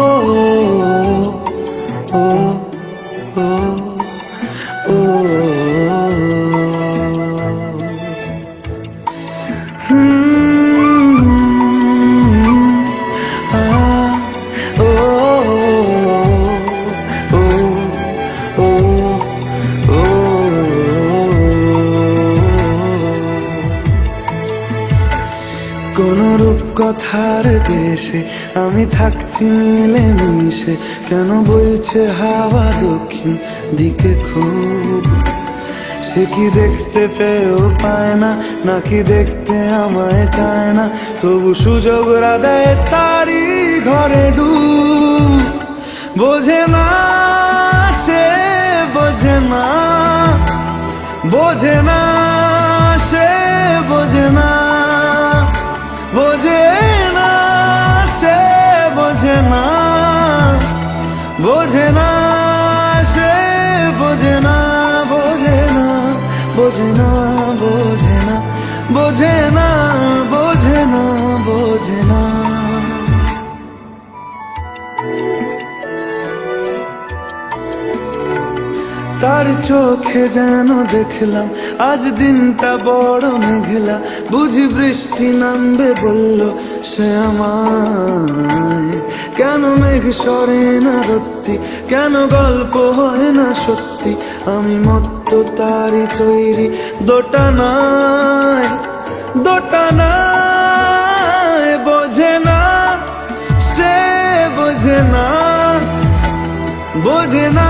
ও ও ও কোন রূপকথার দেশে আমি থাকছি মিলেমিশে, কেন বইছে হাওয়া দক্ষিণ দিকে খুব? সে কি দেখতে পেয়েও পায় না, নাকি দেখতে আমায় চায় না? তবু সুযোগ রাধায় তারি ঘরে ডুব। বোঝে না সে, বোঝে না, বোঝে না সে, বোঝে না, বোঝে না সে, বোঝে না, বোঝে না সে, বোঝে না, বোঝে না, বোঝে না, বোঝে না, বোঝে না, বোঝে না, বোঝে না। তার চোখে যেন দেখলাম আজ দিনটা বড় মেঘলা, বুঝি বৃষ্টি নামবে বলল সে আমায়। কেন মেঘ সরে না রত্তি, কেন গল্প হয় না সত্যি? আমি মত্ত তারি তৈরি দোটানায়, দোটানায়। বোঝে না সে, বোঝে না, বোঝে না